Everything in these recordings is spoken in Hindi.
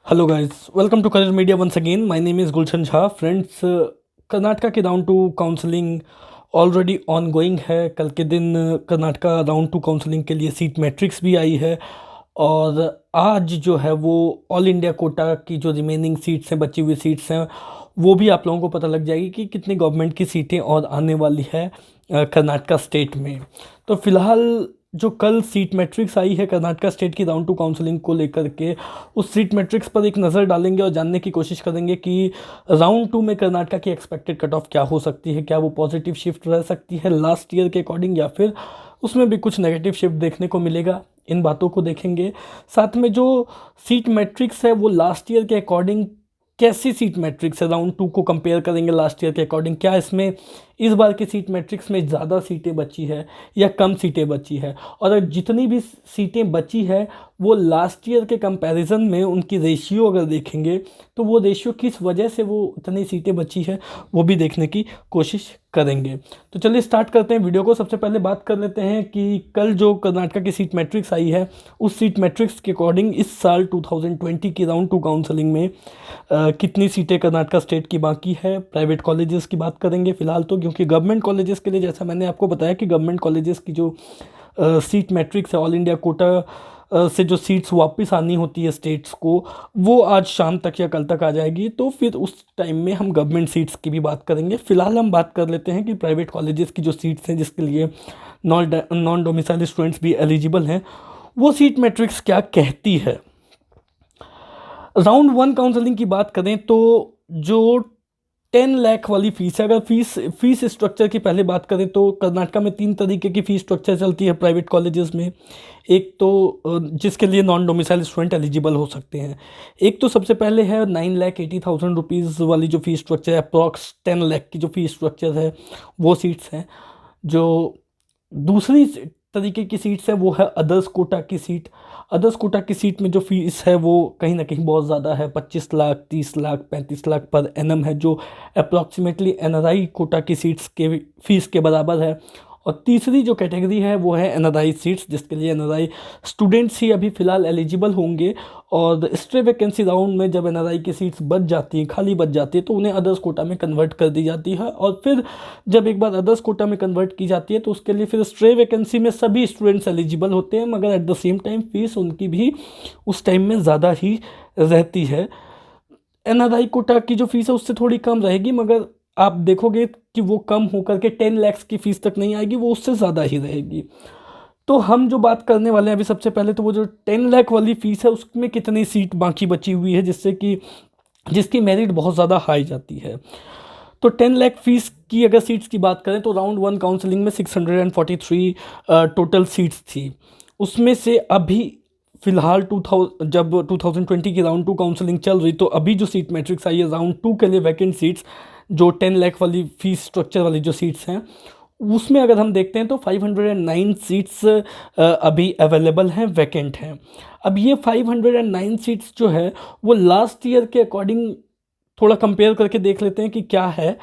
Hello guys, welcome to career media once again. My name is Gulshan Jha. Friends, Karnataka की round two counselling already ongoing है। कल के दिन कर्नाटका राउंड टू काउंसलिंग के लिए सीट मैट्रिक्स भी आई है और आज जो है वो ऑल इंडिया कोटा की जो रिमेनिंग सीट्स हैं, बची हुई सीट्स हैं, वो भी आप लोगों को पता लग जाएगी कि कितनी गवर्नमेंट की सीटें और आने वाली है कर्नाटका स्टेट में। तो फिलहाल जो कल सीट मैट्रिक्स आई है कर्नाटका स्टेट की राउंड टू काउंसलिंग को लेकर के, उस सीट मैट्रिक्स पर एक नज़र डालेंगे और जानने की कोशिश करेंगे कि राउंड टू में कर्नाटका की एक्सपेक्टेड कट ऑफ क्या हो सकती है। क्या वो पॉजिटिव शिफ्ट रह सकती है लास्ट ईयर के अकॉर्डिंग, या फिर उसमें भी कुछ नेगेटिव शिफ्ट देखने को मिलेगा। इन बातों को देखेंगे। साथ में जो सीट मैट्रिक्स है वो लास्ट ईयर के अकॉर्डिंग कैसी सीट मैट्रिक्स है, राउंड टू को कंपेयर करेंगे लास्ट ईयर के अकॉर्डिंग। क्या इसमें इस बार की सीट मैट्रिक्स में ज़्यादा सीटें बची है या कम सीटें बची है, और जितनी भी सीटें बची है वो लास्ट ईयर के कंपैरिजन में उनकी रेशियो अगर देखेंगे तो वो रेशियो किस वजह से वो इतनी सीटें बची है वो भी देखने की कोशिश करेंगे। तो चलिए स्टार्ट करते हैं वीडियो को। सबसे पहले बात कर लेते हैं कि कल जो कर्नाटका की सीट मैट्रिक्स आई है, उस सीट मैट्रिक्स के अकॉर्डिंग इस साल 2020 की राउंड टू काउंसलिंग में कितनी सीटें कर्नाटका स्टेट की बाकी है। प्राइवेट कॉलेजेस की बात करेंगे फ़िलहाल तो, क्योंकि गवर्नमेंट कॉलेजेस के लिए जैसा मैंने आपको बताया कि गवर्नमेंट कॉलेजेस की जो सीट मैट्रिक्स है ऑल इंडिया कोटा से जो सीट्स वापस आनी होती है स्टेट्स को, वो आज शाम तक या कल तक आ जाएगी। तो फिर उस टाइम में हम गवर्नमेंट सीट्स की भी बात करेंगे। फ़िलहाल हम बात कर लेते हैं कि प्राइवेट कॉलेजेस की जो सीट्स हैं जिसके लिए नॉन डोमिसाइल स्टूडेंट्स भी एलिजिबल हैं, वो सीट मैट्रिक्स क्या कहती है। राउंड वन काउंसलिंग की बात करें तो जो 10 लाख वाली फ़ीस है, अगर फीस स्ट्रक्चर की पहले बात करें तो कर्नाटका में 3 तरीके की फ़ीस स्ट्रक्चर चलती है प्राइवेट कॉलेजेस में। एक तो जिसके लिए नॉन डोमिसाइल स्टूडेंट एलिजिबल हो सकते हैं। एक तो सबसे पहले है 9,80,000 रुपीज़ वाली जो फ़ीस स्ट्रक्चर है, अप्रॉक्स 10 लाख की जो फ़ीस स्ट्रक्चर है, वो सीट्स हैं। जो दूसरी तरीके की सीट्स है वो है अदर्स कोटा की सीट। अदर्स कोटा की सीट में जो फीस है वो कहीं ना कहीं बहुत ज़्यादा है, 25 लाख, 30 लाख, 35 लाख पर एनम है, जो अप्रॉक्सीमेटली एनआरआई कोटा की सीट्स के फीस के बराबर है। और तीसरी जो कैटेगरी है वो है एनआरआई सीट्स, जिसके लिए एनआरआई स्टूडेंट्स ही अभी फ़िलहाल एलिजिबल होंगे। और स्ट्रे वैकेंसी राउंड में जब एनआरआई की सीट्स बच जाती हैं, खाली बच जाती है, तो उन्हें अदर्स कोटा में कन्वर्ट कर दी जाती है। और फिर जब एक बार अदर्स कोटा में कन्वर्ट की जाती है तो उसके लिए फिर स्ट्रे वैकेंसी में सभी स्टूडेंट्स एलिजिबल होते हैं, मगर at the same time fees उनकी भी उस टाइम में ज़्यादा ही रहती है। एनआरआई कोटा की जो फीस है उससे थोड़ी कम रहेगी, मगर आप देखोगे कि वो कम होकर के 10 लाख की फ़ीस तक नहीं आएगी, वो उससे ज़्यादा ही रहेगी। तो हम जो बात करने वाले हैं अभी सबसे पहले, तो वो जो 10 लाख वाली फ़ीस है उसमें कितनी सीट बाकी बची हुई है जिससे कि जिसकी मेरिट बहुत ज़्यादा हाई जाती है। तो 10 लाख फीस की अगर सीट्स की बात करें तो राउंड वन काउंसलिंग में 643 टोटल सीट्स थी। उसमें से अभी फ़िलहाल 2000 जब 2020 की राउंड टू काउंसलिंग चल रही, तो अभी जो सीट मैट्रिक्स आई है राउंड टू के लिए वैकेंट सीट्स, जो 10 लाख वाली फीस स्ट्रक्चर वाली जो सीट्स हैं, उसमें अगर हम देखते हैं तो 509 सीट्स अभी अवेलेबल हैं, वैकेंट हैं। अब ये 509 सीट्स जो है वो लास्ट ईयर के अकॉर्डिंग थोड़ा कंपेयर करके देख लेते हैं कि क्या है।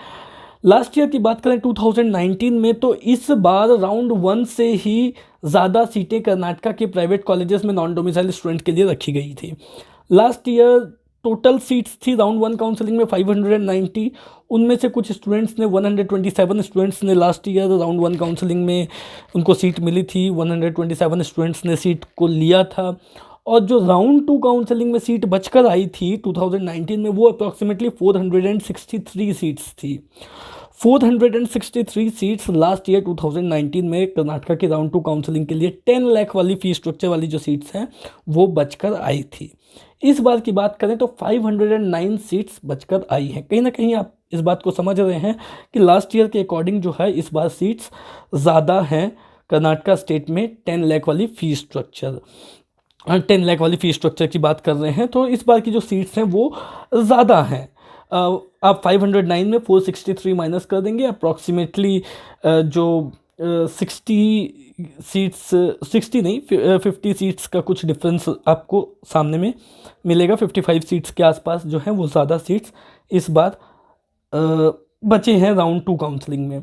लास्ट ईयर की बात करें 2019 में, तो इस बार राउंड वन से ही ज़्यादा सीटें कर्नाटका के प्राइवेट कॉलेजेस में नॉन डोमिसाइल स्टूडेंट के लिए रखी गई थी। लास्ट ईयर टोटल सीट्स थी राउंड वन काउंसलिंग में 590, उनमें से कुछ स्टूडेंट्स ने 127 स्टूडेंट्स ने last year round one counselling में उनको सीट मिली थी, 127 स्टूडेंट्स ने सीट को लिया था। और जो राउंड टू काउंसलिंग में सीट बचकर आई थी 2019 में, वो अप्रॉक्सीमेटली 463 सीट्स थी। 463 सीट्स लास्ट ईयर 2019 में कर्नाटका की राउंड टू काउंसलिंग के लिए 10 लाख वाली फीस स्ट्रक्चर वाली जो सीट्स हैं वो बचकर आई थी। इस बार की बात करें तो 509 सीट्स बचकर आई हैं। कहीं ना कहीं आप इस बात को समझ रहे हैं कि लास्ट ईयर के अकॉर्डिंग जो है इस बार सीट्स ज़्यादा हैं कर्नाटका स्टेट में 10 लाख वाली फीस स्ट्रक्चर 10 लाख वाली फीस स्ट्रक्चर की बात कर रहे हैं, तो इस बार की जो सीट्स हैं वो ज़्यादा हैं। आप 509 में 463 माइनस कर देंगे, अप्रॉक्सीमेटली जो 60 सीट्स, 60 नहीं 50 सीट्स का कुछ डिफरेंस आपको सामने में मिलेगा। 55 सीट्स के आसपास जो है वो ज़्यादा सीट्स इस बार बचे हैं राउंड टू काउंसलिंग में।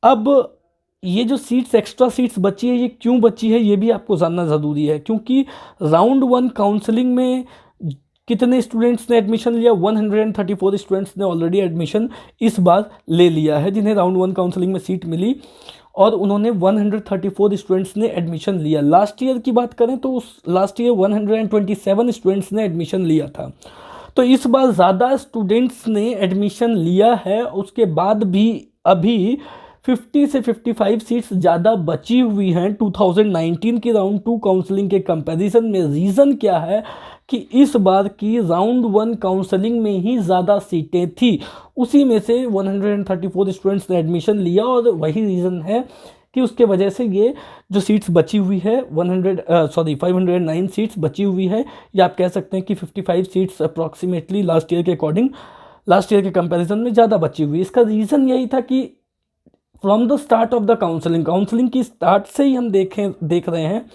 अब ये जो सीट्स, एक्स्ट्रा सीट्स बची है, ये क्यों बची है ये भी आपको जानना ज़रूरी है, क्योंकि राउंड वन काउंसलिंग में कितने स्टूडेंट्स ने एडमिशन लिया? 134 स्टूडेंट्स ने ऑलरेडी एडमिशन इस बार ले लिया है, जिन्हें राउंड 1 काउंसलिंग में सीट मिली, और उन्होंने 134 स्टूडेंट्स ने एडमिशन लिया। लास्ट ईयर की बात करें तो उस लास्ट ईयर 127 स्टूडेंट्स ने एडमिशन लिया था। तो इस बार ज़्यादा स्टूडेंट्स ने एडमिशन लिया है, उसके बाद भी अभी 50 से 55 सीट्स ज़्यादा बची हुई हैं 2019 की राउंड 2 काउंसलिंग के कंपैरिजन में। रीज़न क्या है कि इस बार की राउंड 1 काउंसलिंग में ही ज़्यादा सीटें थी, उसी में से 134 स्टूडेंट्स ने एडमिशन लिया, और वही रीज़न है कि उसके वजह से ये जो सीट्स बची हुई है 509 सीट्स बची हुई है, या आप कह सकते हैं कि 55 सीट्स अप्रॉक्सीमेटली लास्ट ईयर के अकॉर्डिंग, लास्ट ईयर के कंपैरिजन में ज़्यादा बची हुई। इसका रीज़न यही था कि from the start of the counselling की स्टार्ट से ही हम देख रहे हैं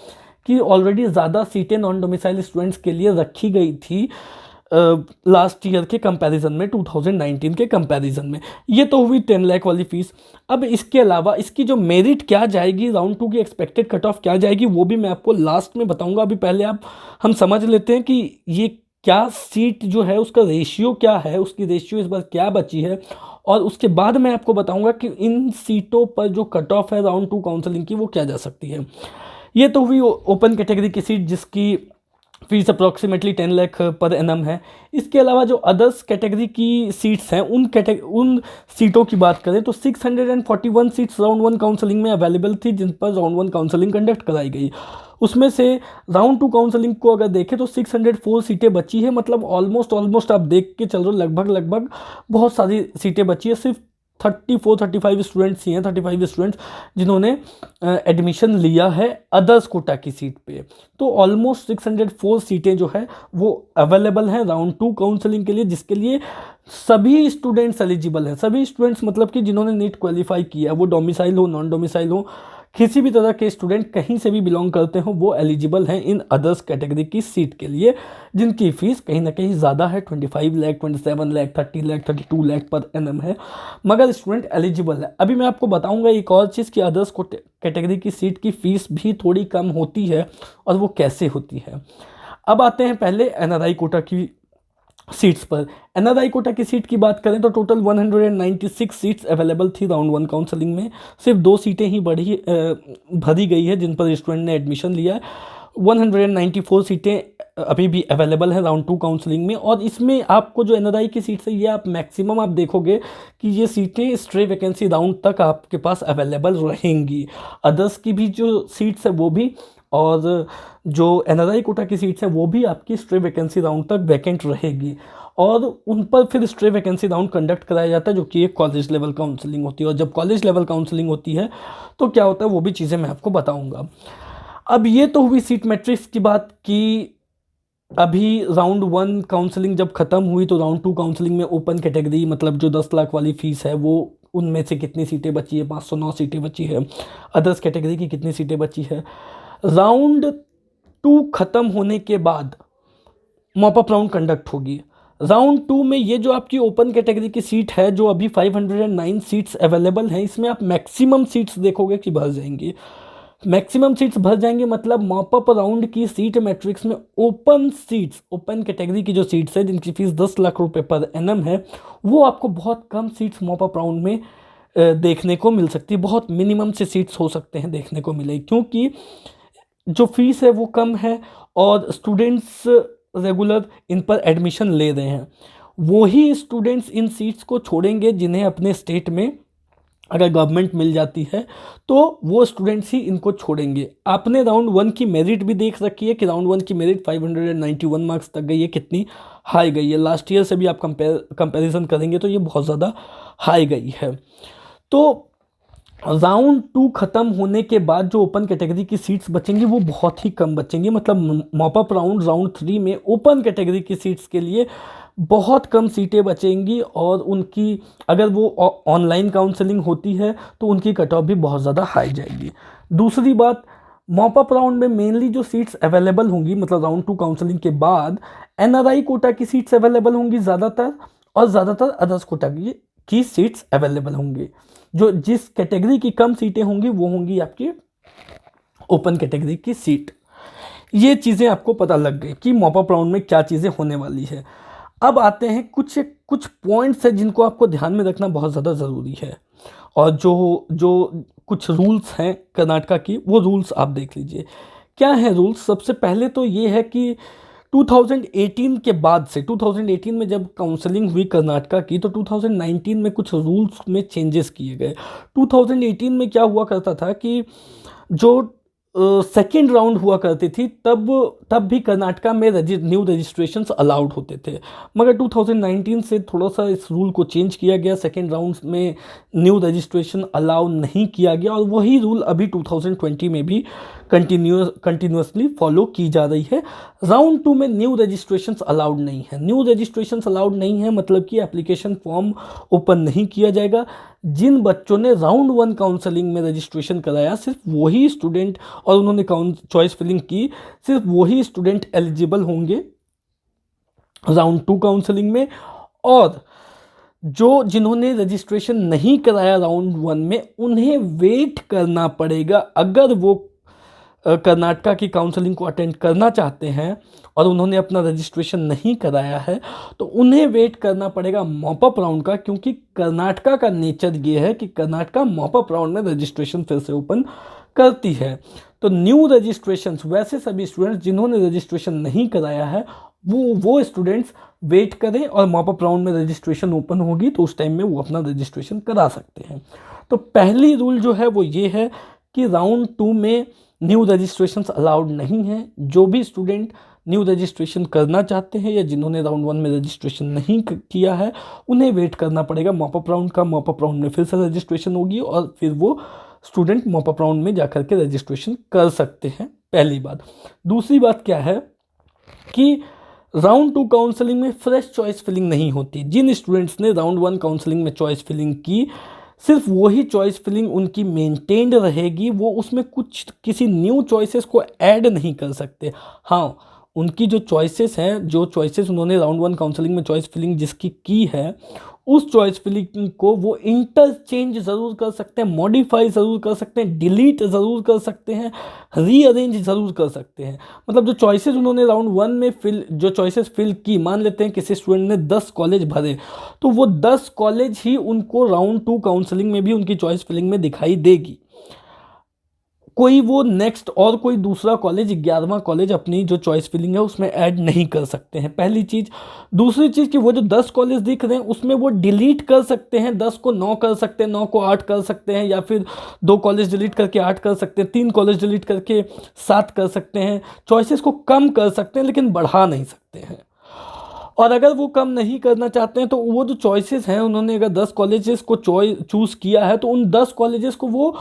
कि ऑलरेडी ज़्यादा सीटें नॉन डोमिसाइल स्टूडेंट्स के लिए रखी गई थी लास्ट ईयर के कंपैरिजन में, 2019 के कंपैरिजन में। ये तो हुई 10 लाख वाली फ़ीस। अब इसके अलावा इसकी जो मेरिट क्या जाएगी, राउंड 2 की एक्सपेक्टेड कट ऑफ क्या जाएगी, वो भी मैं आपको लास्ट में बताऊंगा। अभी पहले हम समझ लेते हैं कि ये क्या सीट जो है उसका रेशियो क्या है, उसकी रेशियो इस बार क्या बची है, और उसके बाद मैं आपको बताऊंगा कि इन सीटों पर जो कट ऑफ है राउंड 2 काउंसलिंग की वो क्या जा सकती है। ये तो हुई ओपन कैटेगरी की सीट जिसकी fees approximately 10 lakh per annum है। इसके अलावा जो अदर्स कैटेगरी की सीट्स हैं उन सीटों की बात करें तो 641 सीट्स राउंड 1 काउंसलिंग में अवेलेबल थी, जिन पर राउंड 1 काउंसलिंग कंडक्ट कराई गई। उसमें से राउंड 2 काउंसलिंग को अगर देखें तो 604 सीटें बची है, मतलब ऑलमोस्ट आप देख के चल रहे हो लगभग बहुत सारी सीटें बची है। सिर्फ 35 स्टूडेंट्स ही हैं, 35 स्टूडेंट्स जिन्होंने एडमिशन लिया है अदर्स कोटा की सीट पे। तो ऑलमोस्ट 604 सीटें जो है वो अवेलेबल हैं राउंड 2 काउंसलिंग के लिए, जिसके लिए सभी स्टूडेंट्स एलिजिबल हैं। सभी स्टूडेंट्स मतलब कि जिन्होंने नीट क्वालिफाई किया, वो डोमिसाइल हो नॉन डोमिसाइल हो, किसी भी तरह के स्टूडेंट कहीं से भी बिलोंग करते हो, वो एलिजिबल हैं इन अदर्स कैटेगरी की सीट के लिए, जिनकी फीस कहीं ना कहीं ज़्यादा है, 25 लाख, 27 लाख, 30 लाख, 32 लाख पर एनम है, मगर स्टूडेंट एलिजिबल है। अभी मैं आपको बताऊंगा एक और चीज़ कि अदर्स कैटेगरी की सीट की फ़ीस भी थोड़ी कम होती है, और वो कैसे होती है। अब आते हैं पहले एनआरआई कोटा की सीट्स पर। एनआरआई कोटा की सीट की बात करें तो टोटल 196 सीट्स अवेलेबल थी राउंड 1 काउंसलिंग में। सिर्फ 2 सीटें ही भरी गई है जिन पर स्टूडेंट ने एडमिशन लिया है। 194 सीटें अभी भी अवेलेबल हैं राउंड 2 काउंसलिंग में, और इसमें आपको जो एनआरआई की सीट्स है ये आप मैक्सिमम आप देखोगे कि ये सीटें स्ट्रे वैकेंसी राउंड तक आपके पास अवेलेबल रहेंगी। अदर्स की भी जो सीट्स है वो भी, और जो एनआरआई कोटा की सीट्स हैं वो भी आपकी स्ट्रे वैकेंसी राउंड तक वैकेंट रहेगी, और उन पर फिर स्ट्रे वैकेंसी राउंड कंडक्ट कराया जाता है, जो कि एक कॉलेज लेवल काउंसलिंग होती है। और जब कॉलेज लेवल काउंसलिंग होती है तो क्या होता है वो भी चीज़ें मैं आपको बताऊंगा। अब ये तो हुई सीट मैट्रिक्स की बात कि अभी राउंड 1 काउंसलिंग जब ख़त्म हुई तो राउंड 2 काउंसलिंग में ओपन कैटेगरी मतलब जो 10 लाख वाली फ़ीस है वो उनमें से कितनी सीटें बची है, 509 सीटें बची है। अदर्स कैटेगरी की कितनी सीटें बची है। राउंड 2 ख़त्म होने के बाद मॉपअप राउंड कंडक्ट होगी। राउंड 2 में ये जो आपकी ओपन कैटेगरी की सीट है, जो अभी 509 सीट्स अवेलेबल हैं, इसमें आप मैक्सिमम सीट्स देखोगे कि भर जाएंगी। मैक्सिमम सीट्स भर जाएंगे मतलब मॉपअप राउंड की सीट मैट्रिक्स में ओपन सीट्स, ओपन कैटेगरी की जो सीट्स है जिनकी फीस 10 लाख रुपए पर एनम है, वो आपको बहुत कम सीट्स मॉपअप राउंड में देखने को मिल सकती है। बहुत मिनिमम से सीट्स हो सकते हैं देखने को मिले, क्योंकि जो फीस है वो कम है और स्टूडेंट्स रेगुलर इन पर एडमिशन ले रहे हैं। वही स्टूडेंट्स इन सीट्स को छोड़ेंगे जिन्हें अपने स्टेट में अगर गवर्नमेंट मिल जाती है तो वो स्टूडेंट्स ही इनको छोड़ेंगे। आपने राउंड 1 की मेरिट भी देख रखी है कि राउंड 1 की मेरिट 591 मार्क्स तक गई है, कितनी हाई गई है। लास्ट ईयर से भी आप कंपैरिजन करेंगे तो ये बहुत ज़्यादा हाई गई है। तो राउंड 2 ख़त्म होने के बाद जो ओपन कैटेगरी की सीट्स बचेंगी वो बहुत ही कम बचेंगी। मतलब मॉपअप राउंड 3 में ओपन कैटेगरी की सीट्स के लिए बहुत कम सीटें बचेंगी, और उनकी अगर वो ऑनलाइन काउंसलिंग होती है तो उनकी कट ऑफ भी बहुत ज़्यादा हाई जाएगी। दूसरी बात, मॉपअप राउंड में मेनली जो सीट्स अवेलेबल होंगी, मतलब राउंड 2 काउंसलिंग के बाद एनआरआई कोटा की सीट्स अवेलेबल होंगी ज़्यादातर, और ज़्यादातर अदर्स कोटा की सीट्स अवेलेबल होंगी। जो जिस कैटेगरी की कम सीटें होंगी वो होंगी आपकी ओपन कैटेगरी की सीट। ये चीज़ें आपको पता लग गई कि मॉप अप राउंड में क्या चीज़ें होने वाली है। अब आते हैं कुछ कुछ पॉइंट्स हैं जिनको आपको ध्यान में रखना बहुत ज़्यादा ज़रूरी है, और जो जो कुछ रूल्स हैं कर्नाटका की, वो रूल्स आप देख लीजिए। क्या है रूल्स? सबसे पहले तो ये है कि 2018 के बाद से, 2018 में जब काउंसलिंग हुई कर्नाटका की, तो 2019 में कुछ रूल्स में चेंजेस किए गए। 2018 में क्या हुआ करता था कि जो सेकेंड राउंड हुआ करती थी, तब भी कर्नाटका में न्यू रजिस्ट्रेशंस अलाउड होते थे, मगर 2019 से थोड़ा सा इस रूल को चेंज किया गया, सेकेंड राउंड में न्यू रजिस्ट्रेशन अलाउ नहीं किया गया, और वही रूल अभी 2020 में भी कंटिन्यूसली फॉलो की जा रही है। राउंड 2 में न्यू रजिस्ट्रेशंस अलाउड नहीं है। न्यू रजिस्ट्रेशंस अलाउड नहीं है मतलब कि एप्लीकेशन फॉर्म ओपन नहीं किया जाएगा। जिन बच्चों ने राउंड 1 काउंसलिंग में रजिस्ट्रेशन कराया, सिर्फ वही स्टूडेंट, और उन्होंने चॉइस फिलिंग की, सिर्फ वही स्टूडेंट एलिजिबल होंगे राउंड 2 काउंसलिंग में। और जिन्होंने रजिस्ट्रेशन नहीं कराया राउंड 1 में, उन्हें वेट करना पड़ेगा। अगर वो कर्नाटका की काउंसलिंग को अटेंड करना चाहते हैं और उन्होंने अपना रजिस्ट्रेशन नहीं कराया है, तो उन्हें वेट करना पड़ेगा मॉप अप राउंड का, क्योंकि कर्नाटका का नेचर ये है कि कर्नाटका मॉप अप राउंड में रजिस्ट्रेशन फिर से ओपन करती है। तो न्यू रजिस्ट्रेशन, वैसे सभी स्टूडेंट्स जिन्होंने रजिस्ट्रेशन नहीं कराया है, वो स्टूडेंट्स वेट करें, और मॉप अप राउंड में रजिस्ट्रेशन ओपन होगी तो उस टाइम में वो अपना रजिस्ट्रेशन करा सकते हैं। तो पहली रूल जो है वो ये है कि राउंड 2 में न्यू रजिस्ट्रेशन अलाउड नहीं है। जो भी स्टूडेंट न्यू रजिस्ट्रेशन करना चाहते हैं या जिन्होंने राउंड 1 में रजिस्ट्रेशन नहीं किया है, उन्हें वेट करना पड़ेगा मॉप अप राउंड का। मॉप अप राउंड में फिर से रजिस्ट्रेशन होगी और फिर वो स्टूडेंट मॉप अप राउंड में जाकर के रजिस्ट्रेशन कर सकते हैं, पहली बात। दूसरी बात क्या है कि राउंड 2 काउंसलिंग में फ्रेश चॉइस फिलिंग नहीं होती। जिन स्टूडेंट्स ने राउंड 1 काउंसलिंग में चॉइस फिलिंग की, सिर्फ वही चॉइस फिलिंग उनकी मेंटेन्ड रहेगी, वो उसमें कुछ किसी न्यू चॉइसेस को ऐड नहीं कर सकते। हाँ, उनकी जो चॉइसेस हैं, जो चॉइसेस उन्होंने राउंड 1 काउंसलिंग में चॉइस फिलिंग जिसकी की है, उस चॉइस फिलिंग को वो इंटरचेंज ज़रूर कर सकते हैं, मॉडिफाई ज़रूर कर सकते हैं, डिलीट ज़रूर कर सकते हैं, रीअरेंज ज़रूर कर सकते हैं। मतलब जो चॉइसेस उन्होंने राउंड 1 में जो चॉइसेस फिल की, मान लेते हैं किसी स्टूडेंट ने 10 कॉलेज भरे, तो वो 10 कॉलेज ही उनको राउंड 2 काउंसलिंग में भी उनकी चॉइस फिलिंग में दिखाई देगी। कोई वो नेक्स्ट और कोई दूसरा कॉलेज, 11वां कॉलेज अपनी जो चॉइस फिलिंग है उसमें ऐड नहीं कर सकते हैं, पहली चीज़। दूसरी चीज़ कि वो जो 10 कॉलेज दिख रहे हैं उसमें वो डिलीट कर सकते हैं, 10 को 9 कर सकते हैं, 9 को 8 कर सकते हैं, या फिर 2 कॉलेज डिलीट करके 8 कर सकते हैं, 3 कॉलेज डिलीट करके 7 कर सकते हैं। चॉइसेस को कम कर सकते हैं लेकिन बढ़ा नहीं सकते हैं। और अगर वो कम नहीं करना चाहते हैं तो वो जो चॉइसेस हैं, उन्होंने अगर 10 कॉलेजेस को चूज़ किया है तो उन 10 कॉलेजेस को वो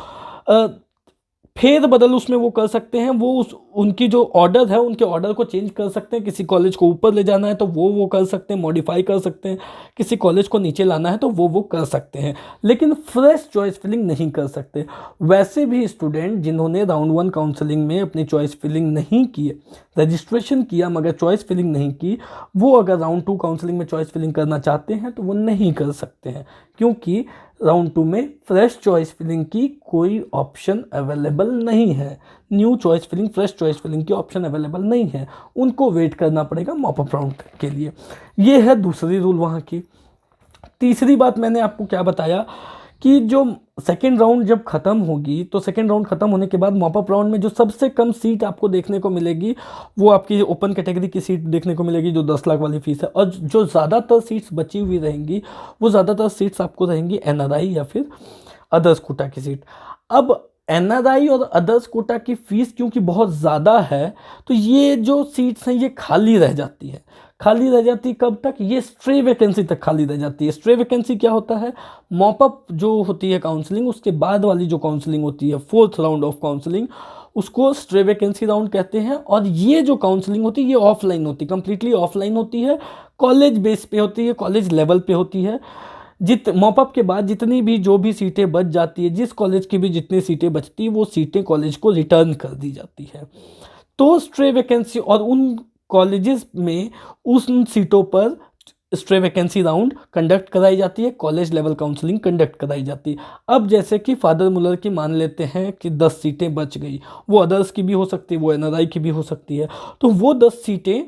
फेर बदल उसमें वो कर सकते हैं। वो उनकी जो ऑर्डर है, उनके ऑर्डर को चेंज कर सकते हैं। किसी कॉलेज को ऊपर ले जाना है तो वो कर सकते हैं, मॉडिफाई कर सकते हैं। किसी कॉलेज को नीचे लाना है तो वो कर सकते हैं, लेकिन फ्रेश चॉइस फिलिंग नहीं कर सकते। वैसे भी स्टूडेंट जिन्होंने राउंड 1 काउंसलिंग में अपनी चॉइस फिलिंग नहीं की, रजिस्ट्रेशन किया मगर चॉइस फिलिंग नहीं की, वो अगर राउंड 2 काउंसलिंग में चॉइस फिलिंग करना चाहते हैं तो वो नहीं कर सकते हैं, क्योंकि राउंड 2 में फ्रेश चॉइस फिलिंग की कोई ऑप्शन अवेलेबल नहीं है। New choice filling, fresh choice filling की ऑप्शन अवेलेबल नहीं है, उनको वेट करना पड़ेगा मॉप अप राउंड के लिए। ये है दूसरी रूल वहाँ की। तीसरी बात मैंने आपको क्या बताया कि जो सेकेंड राउंड जब ख़त्म होगी, तो सेकेंड राउंड ख़त्म होने के बाद मॉप अप राउंड में जो सबसे कम सीट आपको देखने को मिलेगी, वो आपकी ओपन कैटेगरी की सीट देखने को मिलेगी जो 10 लाख वाली फीस है। और जो ज़्यादातर सीट्स बची हुई रहेंगी, वो ज़्यादातर सीट्स आपको रहेंगी एनआरआई या फिर अदर्स कोटा की सीट। अब एनआरआई और अदर्स कोटा की फ़ीस क्योंकि बहुत ज़्यादा है, तो ये जो सीट्स हैं ये खाली रह जाती है। खाली रह जाती कब तक? ये स्ट्रे वैकेंसी तक खाली रह जाती है। स्ट्रे वैकेंसी क्या होता है? मॉप अप जो होती है काउंसलिंग, उसके बाद वाली जो काउंसलिंग होती है, 4th राउंड ऑफ काउंसलिंग, उसको स्ट्रे वैकेंसी राउंड कहते हैं। और ये जो काउंसलिंग होती है ये ऑफलाइन होती है, कंप्लीटली ऑफलाइन होती है, कॉलेज बेस पे होती है, कॉलेज लेवल पे होती है। मॉप अप के बाद जितनी भी जो भी सीटें बच जाती है, जिस कॉलेज की भी जितनी सीटें बचती है, वो सीटें कॉलेज को रिटर्न कर दी जाती है। तो स्ट्रे वैकेंसी और उन कॉलेजेस में उन सीटों पर स्ट्रे वैकेंसी राउंड कंडक्ट कराई जाती है, कॉलेज लेवल काउंसलिंग कंडक्ट कराई जाती है। अब जैसे कि फादर मुलर की मान लेते हैं कि 10 सीटें बच गई, वो अदर्स की भी हो सकती है, वो एनआरआई की भी हो सकती है, तो वो 10 सीटें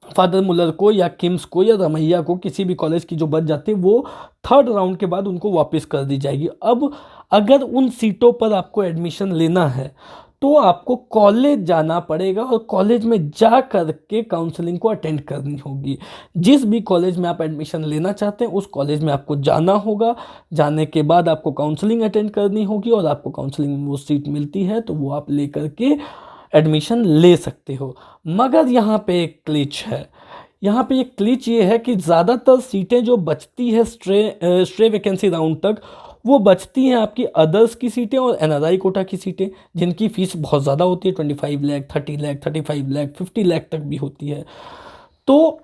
फादर मुलर को या किम्स को या रमैया को, किसी भी कॉलेज की जो बच जाती है, वो थर्ड राउंड के बाद उनको वापस कर दी जाएगी। अब अगर उन सीटों पर आपको एडमिशन लेना है तो आपको कॉलेज जाना पड़ेगा और कॉलेज में जा कर के काउंसलिंग को अटेंड करनी होगी। जिस भी कॉलेज में आप एडमिशन लेना चाहते हैं उस कॉलेज में आपको जाना होगा, जाने के बाद आपको काउंसलिंग अटेंड करनी होगी और आपको काउंसलिंग में वो सीट मिलती है तो वो आप ले करके एडमिशन ले सकते हो। मगर यहाँ पे एक क्लिच है, यहाँ पे एक क्लिच ये है कि ज़्यादातर सीटें जो बचती है स्ट्रे वैकेंसी राउंड तक, वो बचती हैं आपकी अदर्स की सीटें और एनआरआई कोटा की सीटें, जिनकी फ़ीस बहुत ज़्यादा होती है, 25 लाख, 30 लाख, 35 लाख, 50 लाख तक भी होती है। तो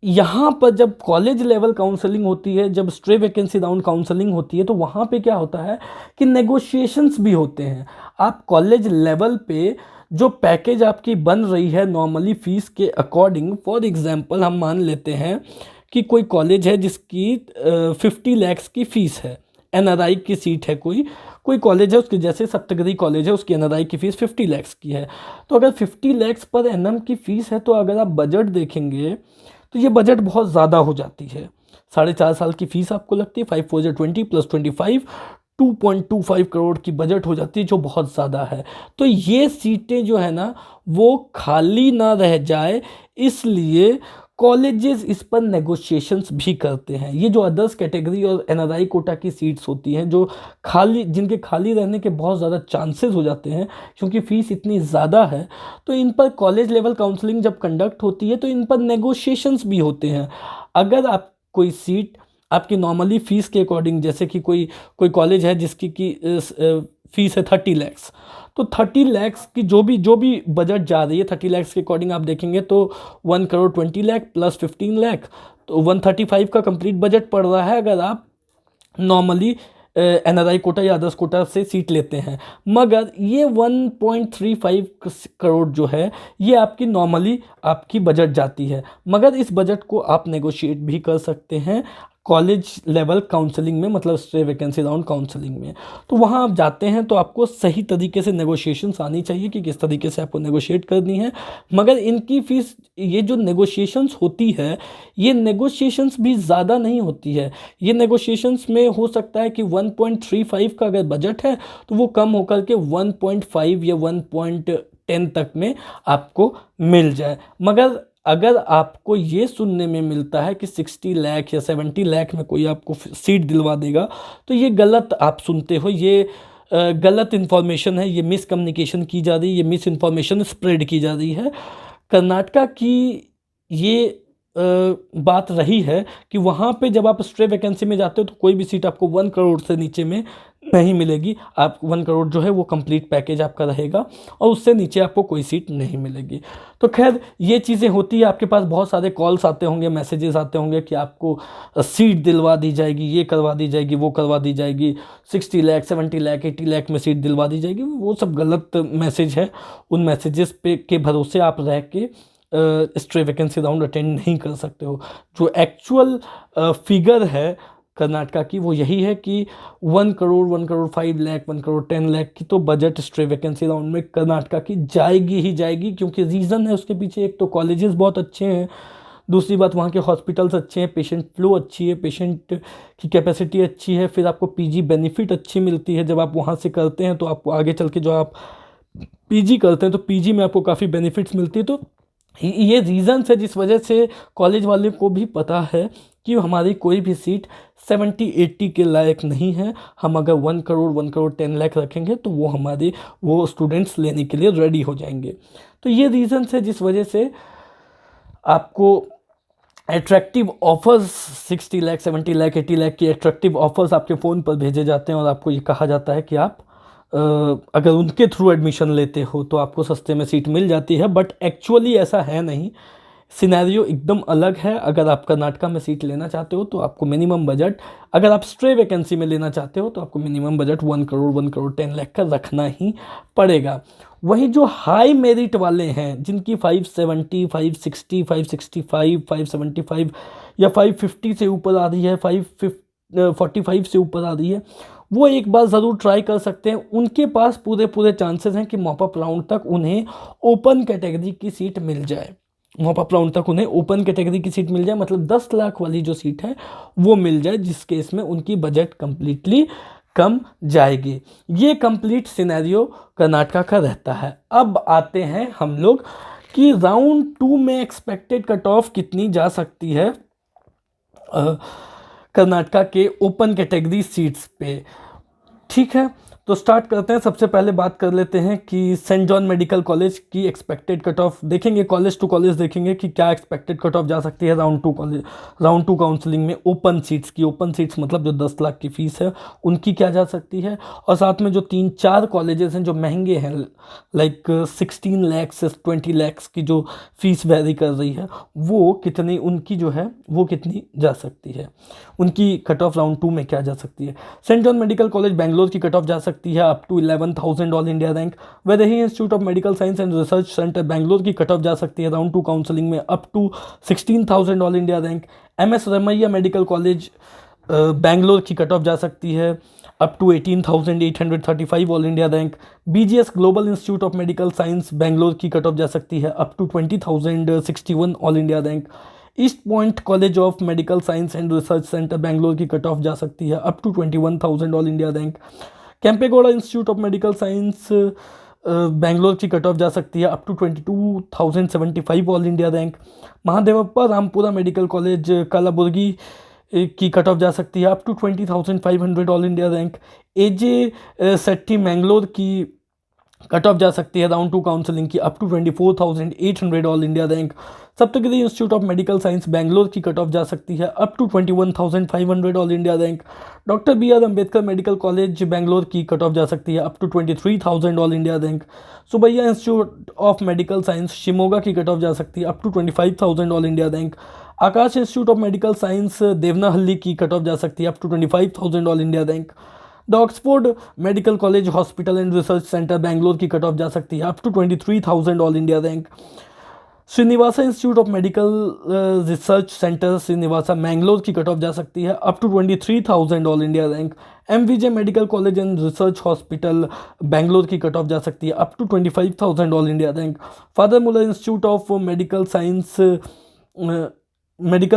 यहाँ पर जब कॉलेज लेवल काउंसलिंग होती है, जब स्ट्रे वैकेंसी राउंड काउंसलिंग होती है, तो वहाँ पे क्या होता है कि नेगोशिएशंस भी होते हैं। आप कॉलेज लेवल पे जो पैकेज आपकी बन रही है नॉर्मली फ़ीस के अकॉर्डिंग, फॉर एग्जांपल हम मान लेते हैं कि कोई कॉलेज है जिसकी 50 लैक्स की फ़ीस है, एनआरआई की सीट है, कोई कोई कॉलेज है उसके जैसे सप्तगिरी कॉलेज है, उसकी एनआरआई की फ़ीस 50 लैक्स की है। तो अगर 50 लैक्स पर एनएम की फ़ीस है तो अगर आप बजट देखेंगे तो ये बजट बहुत ज़्यादा हो जाती है। 4.5 साल की फ़ीस आपको लगती है, 5 4 20 प्लस 25, 2.25 करोड़ की बजट हो जाती है, जो बहुत ज़्यादा है। तो ये सीटें जो है ना वो खाली ना रह जाए, इसलिए कॉलेजेस इस पर नेगोशिएशंस भी करते हैं। ये जो अदर्स कैटेगरी और एनआरआई कोटा की सीट्स होती हैं जो खाली, जिनके खाली रहने के बहुत ज़्यादा चांसेस हो जाते हैं क्योंकि फ़ीस इतनी ज़्यादा है, तो इन पर कॉलेज लेवल काउंसलिंग जब कंडक्ट होती है तो इन पर नेगोशिएशंस भी होते हैं। अगर आप कोई सीट आपकी नॉर्मली फ़ीस के अकॉर्डिंग, जैसे कि कोई कोई कॉलेज है जिसकी फ़ीस है 30 लैक्स, तो 30 लैक्स की जो भी बजट जा रही है 30 लैक्स के अकॉर्डिंग आप देखेंगे तो 1 करोड़ 20 लाख प्लस 15 लाख, तो 135 का कंप्लीट बजट पड़ रहा है अगर आप नॉर्मली एनआरआई कोटा या अदर्स कोटा से सीट लेते हैं। मगर ये 1.35 करोड़ जो है ये आपकी नॉर्मली आपकी बजट जाती है, मगर इस बजट को आप नेगोशिएट भी कर सकते हैं कॉलेज लेवल काउंसलिंग में, मतलब स्ट्रे वैकेंसी राउंड काउंसलिंग में। तो वहाँ आप जाते हैं तो आपको सही तरीके से नेगोशिएशंस आनी चाहिए कि किस तरीके से आपको नेगोशिएट करनी है। मगर इनकी फ़ीस, ये जो नेगोशिएशंस होती है, ये नेगोशिएशंस भी ज़्यादा नहीं होती है। ये नेगोशिएशंस में हो सकता है कि 1.35 का अगर बजट है तो वो कम होकर के 1.5 या 1.10 तक में आपको मिल जाए। मगर अगर आपको ये सुनने में मिलता है कि 60 लाख या 70 लाख में कोई आपको सीट दिलवा देगा, तो ये गलत आप सुनते हो, ये गलत इन्फॉर्मेशन है, ये मिस कम्युनिकेशन की जा रही है, ये मिस इन्फॉर्मेशन स्प्रेड की जा रही है। कर्नाटका की ये बात रही है कि वहाँ पे जब आप स्ट्रे वैकेंसी में जाते हो तो कोई भी सीट आपको 1 करोड़ से नीचे में नहीं मिलेगी। आप 1 करोड़ जो है वो कंप्लीट पैकेज आपका रहेगा और उससे नीचे आपको कोई सीट नहीं मिलेगी। तो खैर ये चीज़ें होती है, आपके पास बहुत सारे कॉल्स आते होंगे, मैसेजेस आते होंगे कि आपको सीट दिलवा दी जाएगी, ये करवा दी जाएगी, वो करवा दी जाएगी, 60 लाख 70 लाख 80 लाख में सीट दिलवा दी जाएगी। वो सब गलत मैसेज है। उन मैसेजेस पे के भरोसे आप रह के स्ट्रे वैकेंसी राउंड अटेंड नहीं कर सकते हो। जो एक्चुअल फिगर है कर्नाटका की वो यही है कि 1 करोड़ 1 करोड़ 5 लाख 1 करोड़ 10 लाख की तो बजट स्ट्रे वैकेंसी राउंड में कर्नाटका की जाएगी ही जाएगी। क्योंकि रीज़न है उसके पीछे, एक तो कॉलेजेस बहुत अच्छे हैं, दूसरी बात वहाँ के हॉस्पिटल्स अच्छे हैं, पेशेंट फ्लो अच्छी है, पेशेंट की कैपेसिटी अच्छी है, फिर आपको पीजी बेनिफिट अच्छी मिलती है। जब आप वहाँ से करते हैं तो आपको आगे चल के, जो आप पीजी करते हैं तो पीजी में आपको काफ़ी बेनिफिट्स मिलती है। तो ये रीज़न्स है जिस वजह से कॉलेज वाले को भी पता है कि हमारी कोई भी सीट 70-80 के लायक नहीं है। हम अगर 1 करोड़ 1 करोड़ 10 लाख रखेंगे तो वो स्टूडेंट्स लेने के लिए रेडी हो जाएंगे। तो ये रीज़न्स है जिस वजह से आपको एट्रैक्टिव ऑफर्स 60 लाख 70 लाख 80 लाख की एट्रैक्टिव ऑफर्स आपके फ़ोन पर भेजे जाते हैं और आपको ये कहा जाता है कि आप अगर उनके थ्रू एडमिशन लेते हो तो आपको सस्ते में सीट मिल जाती है। बट एक्चुअली ऐसा है नहीं। सिनेरियो एकदम अलग है। अगर आप कर्नाटका में सीट लेना चाहते हो तो आपको मिनिमम बजट, अगर आप स्ट्रे वैकेंसी में लेना चाहते हो तो आपको मिनिमम बजट 1 करोड़ 10 लाख का रखना ही पड़ेगा। वहीं जो हाई मेरिट वाले हैं, जिनकी 570 560 565 575 या 550 से ऊपर आ रही है, 545 से ऊपर आ रही है, वो एक बार ज़रूर ट्राई कर सकते हैं। उनके पास पूरे पूरे चांसेस हैं कि मॉपअप राउंड तक उन्हें ओपन कैटेगरी की सीट मिल जाए। मॉपअप राउंड तक उन्हें ओपन कैटेगरी की सीट मिल जाए, मतलब 10 लाख वाली जो सीट है वो मिल जाए, जिस केस में उनकी बजट कंप्लीटली कम जाएगी। ये कंप्लीट सिनेरियो कर्नाटका का रहता है। अब आते हैं हम लोग कि राउंड 2 में एक्सपेक्टेड कट ऑफ कितनी जा सकती है कर्नाटका के ओपन कैटेगरी सीट्स पे। ठीक है, तो स्टार्ट करते हैं। सबसे पहले बात कर लेते हैं कि सेंट जॉन मेडिकल कॉलेज की एक्सपेक्टेड कट ऑफ देखेंगे, कॉलेज टू कॉलेज देखेंगे कि क्या एक्सपेक्टेड कट ऑफ जा सकती है राउंड 2 कॉलेज, राउंड 2 काउंसलिंग में ओपन सीट्स की। ओपन सीट्स मतलब जो 10 लाख की फीस है उनकी क्या जा सकती है, और साथ में जो 3-4 कॉलेजेस हैं जो महंगे हैं, लाइक 16 लाख से 20 लाख की जो फीस वेरी कर रही है, वो कितनी उनकी जो है वो कितनी जा सकती है, उनकी कट ऑफ राउंड 2 में क्या जा सकती है। Saint John medical college Bangalore की कट ऑफ जा सकती है up to 11,000 all India rank. Vaidehi institute of medical science and research centre Bangalore की कट ऑफ जा सकती है राउंड 2 काउंसलिंग में up to 16,000 all India rank. MS Ramaiah medical college Bangalore की कट ऑफ जा सकती है up to 18,835 all India rank. BGS global institute of medical science Bangalore की कट ऑफ जा सकती है up to 20,061 all India rank. East Point College of medical science and research centre Bangalore की कट ऑफ जा सकती है up to 21,000 all India rank. Kempegowda Institute of medical science Bangalore की कट ऑफ जा सकती है up to 22,075 all India rank. Mahadevappa Rampura Medical College Kalaburagi की कट ऑफ जा सकती है up to 20,500 all India rank. AJ Shetty Mangalore की कट ऑफ जा सकती है राउंड 2 काउंसलिंग की up to 24,800 all India rank. Saptagiri institute of medical science Bangalore की कट ऑफ जा सकती है up to 21,500 all India rank. Doctor BR Ambedkar medical college Bangalore की कट ऑफ जा सकती है up to 23,000 all India rank. Subbaiah institute of medical science Shimoga की कट ऑफ जा सकती है up to 25,000 all India rank. Akash institute of medical science Devanahalli की कट ऑफ जा सकती है up to 25,000 all India rank. The Oxford medical college hospital and research centre Bangalore की कट ऑफ जा सकती है up to 23,000 all India rank. Srinivasa institute of medical research centre Srinivasa Mangalore की कट ऑफ जा सकती है up to 23,000 all India rank. MVJ medical college and research hospital Bangalore की कट ऑफ जा सकती है up to 25,000 all India rank. Father Muller institute of medical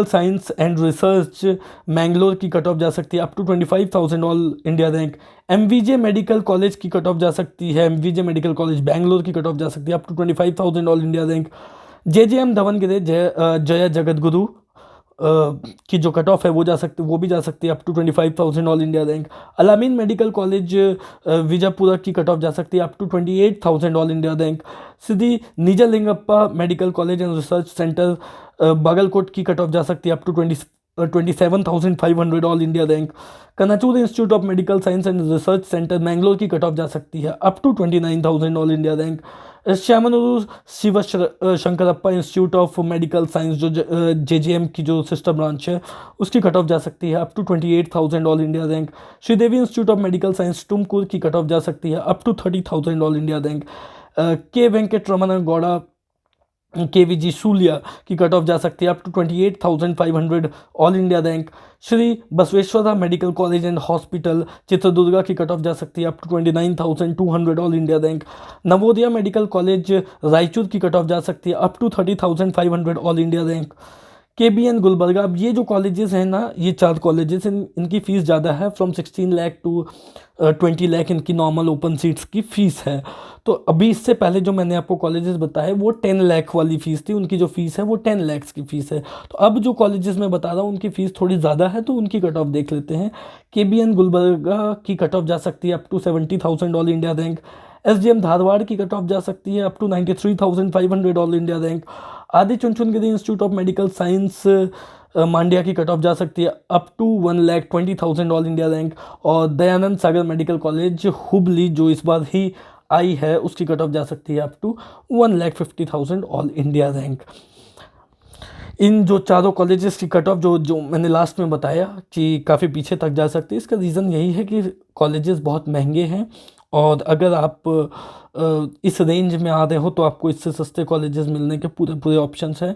science and research Mangalore की कट ऑफ जा सकती है up to 25,000 all India rank. MVJ medical college की कट ऑफ जा सकती है, MVJ मेडिकल कॉलेज बेंगलोर की कट ऑफ जा सकती है up to 25,000 all India rank. JJM Davangere Jaya Jagadguru की जो कट ऑफ है वो भी जा सकती है up to 25,000 all India rank. Al-Ameen medical college Vijayapura की कट ऑफ जा सकती है up to 28,000 all India rank. सिद्धि Nijalingappa medical college and research centre Bagalkot की कट ऑफ जा सकती है up to 27,500 all India rank. Kanachur institute of medical science and research centre Mangalore की कट ऑफ जा सकती है up to 29,000 all India rank. Shamanur Shiva Shankarappa institute of medical science जो JJM की जो सिस्टर ब्रांच है उसकी कट ऑफ जा सकती है up to 28,000 all India rank. Sridevi institute of medical science Tumkur की कट ऑफ जा सकती है up to 30,000 all India rank. K Venkataramana Gowda KVG Sullia की कट ऑफ जा सकती है up to 28,500 all India rank. Shri Basaveshwara medical college and hospital Chitradurga की कट ऑफ जा सकती है up to 29,200 all India rank. Navodaya medical college Raichur की कट ऑफ जा सकती है up to 30,500 all India rank. KBN Gulbarga, अब ये जो कॉलेजेस हैं ना, ये 4 कॉलेजेस इनकी फ़ीस ज़्यादा है, फ्रॉम 16 लाख टू 20 लाख इनकी नॉर्मल ओपन सीट्स की फ़ीस है। तो अभी इससे पहले जो मैंने आपको कॉलेजेस बताए वो 10 लाख वाली फ़ीस थी, उनकी जो फ़ीस है वो 10 लाख की फ़ीस है। तो अब जो कॉलेजेस मैं बता रहा हूँ उनकी फ़ीस थोड़ी ज़्यादा है, तो उनकी कट ऑफ देख लेते हैं। KBN गुलबर्गा की कट ऑफ जा सकती है up to 70,000 all India rank. SGM Dharwad की कट ऑफ जा सकती है up to 93,500 all India rank. Adi Chunchanagiri institute of medical science Mandya की कट ऑफ जा सकती है up to 1,20,000 all India rank. और दयानंद सागर मेडिकल कॉलेज हुबली जो इस बार ही आई है उसकी कट ऑफ जा सकती है up to 1,50,000 all India rank. इन जो चारों कॉलेजेस की कट ऑफ जो जो मैंने लास्ट में बताया कि काफ़ी पीछे तक जा सकती है, इसका रीज़न यही है कि कॉलेजेस बहुत महंगे हैं। और अगर आप इस रेंज में आ रहे हो तो आपको इससे सस्ते कॉलेजेस मिलने के पूरे पूरे ऑप्शंस हैं,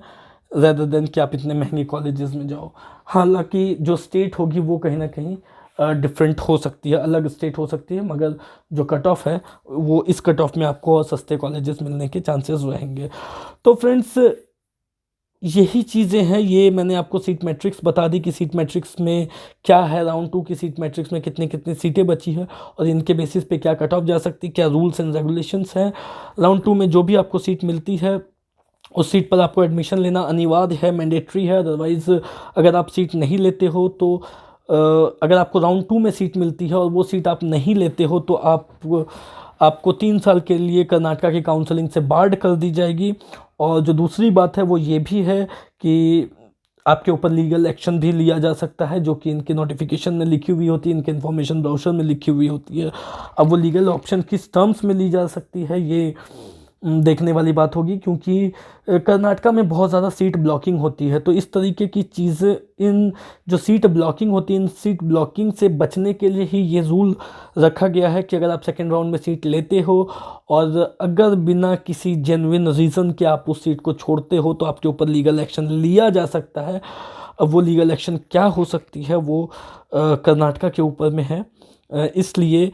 रेदर देन कि आप इतने महंगे कॉलेजेस में जाओ। हालांकि जो स्टेट होगी वो कहीं ना कहीं डिफरेंट हो सकती है, अलग स्टेट हो सकती है, मगर जो कट ऑफ है वो इस कट ऑफ में आपको सस्ते कॉलेजेस मिलने के चांसेस रहेंगे। तो फ्रेंड्स, यही चीज़ें हैं, ये मैंने आपको सीट मैट्रिक्स बता दी कि सीट मैट्रिक्स में क्या है, राउंड 2 की सीट मैट्रिक्स में कितनी कितनी सीटें बची है और इनके बेसिस पे क्या कट ऑफ जा सकती, क्या रूल्स एंड रेगुलेशंस हैं। राउंड 2 में जो भी आपको सीट मिलती है उस सीट पर आपको एडमिशन लेना अनिवार्य है, मैंडेटरी है। अदरवाइज़ अगर आप सीट नहीं लेते हो तो अगर आपको राउंड 2 में सीट मिलती है और वो सीट आप नहीं लेते हो तो आपको 3 साल के लिए कर्नाटका की काउंसलिंग से बार्ड कर दी जाएगी। और जो दूसरी बात है वो ये भी है कि आपके ऊपर लीगल एक्शन भी लिया जा सकता है, जो कि इनके नोटिफिकेशन में लिखी हुई होती है, इनके इन्फॉर्मेशन ब्राउचर में लिखी हुई होती है। अब वो लीगल ऑप्शन किस टर्म्स में ली जा सकती है ये देखने वाली बात होगी, क्योंकि कर्नाटका में बहुत ज़्यादा सीट ब्लॉकिंग होती है। तो इस तरीके की चीज़ें, इन जो सीट ब्लॉकिंग होती है, इन सीट ब्लॉकिंग से बचने के लिए ही ये रूल रखा गया है कि अगर आप सेकेंड राउंड में सीट लेते हो और अगर बिना किसी जेन्युइन रीज़न के आप उस सीट को छोड़ते हो तो आपके ऊपर लीगल एक्शन लिया जा सकता है। अब वो लीगल एक्शन क्या हो सकती है वो कर्नाटका के ऊपर में है। इसलिए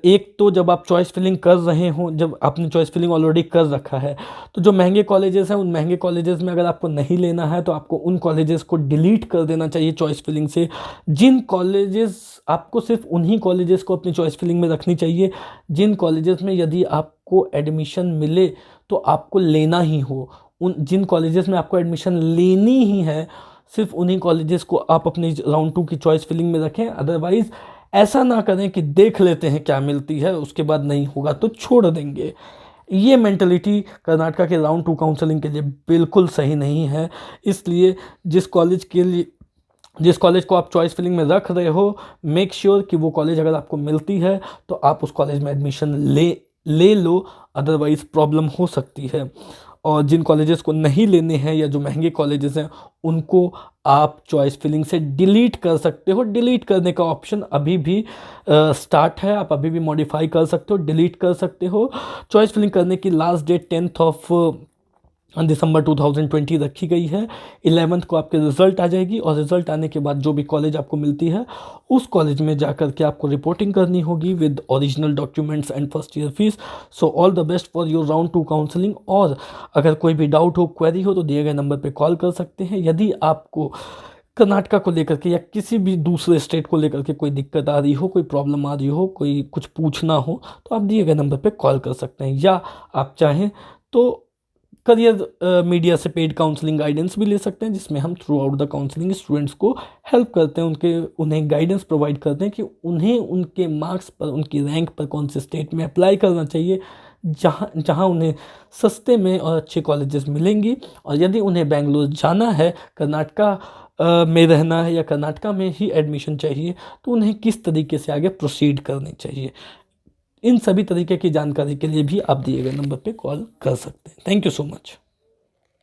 एक तो जब आप चॉइस फिलिंग कर रहे हो, जब आपने चॉइस फिलिंग ऑलरेडी कर रखा है, तो जो महंगे कॉलेजेस हैं उन महंगे कॉलेजेस में अगर आपको नहीं लेना है तो आपको उन कॉलेजेस को डिलीट कर देना चाहिए चॉइस फिलिंग से। जिन कॉलेजेस, आपको सिर्फ उन्हीं कॉलेजेस को अपनी चॉइस फिलिंग में रखनी चाहिए जिन कॉलेजेस में यदि आपको एडमिशन मिले तो आपको लेना ही हो। उन जिन कॉलेजेस में आपको एडमिशन लेनी ही है, सिर्फ उन्हीं कॉलेजेस को आप अपनी राउंड 2 की चॉइस फिलिंग में रखें। अदरवाइज़ ऐसा ना करें कि देख लेते हैं क्या मिलती है, उसके बाद नहीं होगा तो छोड़ देंगे। ये मेंटलिटी कर्नाटका के राउंड 2 काउंसलिंग के लिए बिल्कुल सही नहीं है। इसलिए जिस कॉलेज को आप चॉइस फिलिंग में रख रहे हो, मेक श्योर कि वो कॉलेज अगर आपको मिलती है तो आप उस कॉलेज में एडमिशन ले लो, अदरवाइज़ प्रॉब्लम हो सकती है। और जिन कॉलेजेस को नहीं लेने हैं या जो महंगे कॉलेजेस हैं उनको आप चॉइस फिलिंग से डिलीट कर सकते हो। डिलीट करने का ऑप्शन अभी भी स्टार्ट है, आप अभी भी मॉडिफाई कर सकते हो, डिलीट कर सकते हो। चॉइस फिलिंग करने की लास्ट डेट 10 दिसंबर 2020 रखी गई है। 11 को आपके रिज़ल्ट आ जाएगी और रिज़ल्ट आने के बाद जो भी कॉलेज आपको मिलती है उस कॉलेज में जाकर के आपको रिपोर्टिंग करनी होगी with original documents and first year fees. So all the best for your round 2 counselling. और अगर कोई भी डाउट हो, क्वेरी हो तो दिए गए नंबर पर कॉल कर सकते हैं। यदि आपको कर्नाटका को लेकर के या किसी भी दूसरे स्टेट को लेकर के कोई दिक्कत आ रही हो, कोई प्रॉब्लम आ रही हो, कोई कुछ पूछना हो तो आप दिए गए नंबर पे कॉल कर सकते हैं। या आप चाहें तो करियर मीडिया से पेड काउंसलिंग गाइडेंस भी ले सकते हैं, जिसमें हम through out the counselling students को हेल्प करते हैं, उन्हें गाइडेंस प्रोवाइड करते हैं कि उन्हें उनके मार्क्स पर, उनकी रैंक पर कौन से स्टेट में अप्लाई करना चाहिए जहां उन्हें सस्ते में और अच्छे कॉलेजेस मिलेंगी। और यदि उन्हें बेंगलुरु जाना है, कर्नाटका में रहना है या कर्नाटका में ही एडमिशन चाहिए, तो उन्हें किस तरीके से आगे प्रोसीड करनी चाहिए, इन सभी तरीके की जानकारी के लिए भी आप दिए गए नंबर पे कॉल कर सकते हैं। Thank you so much.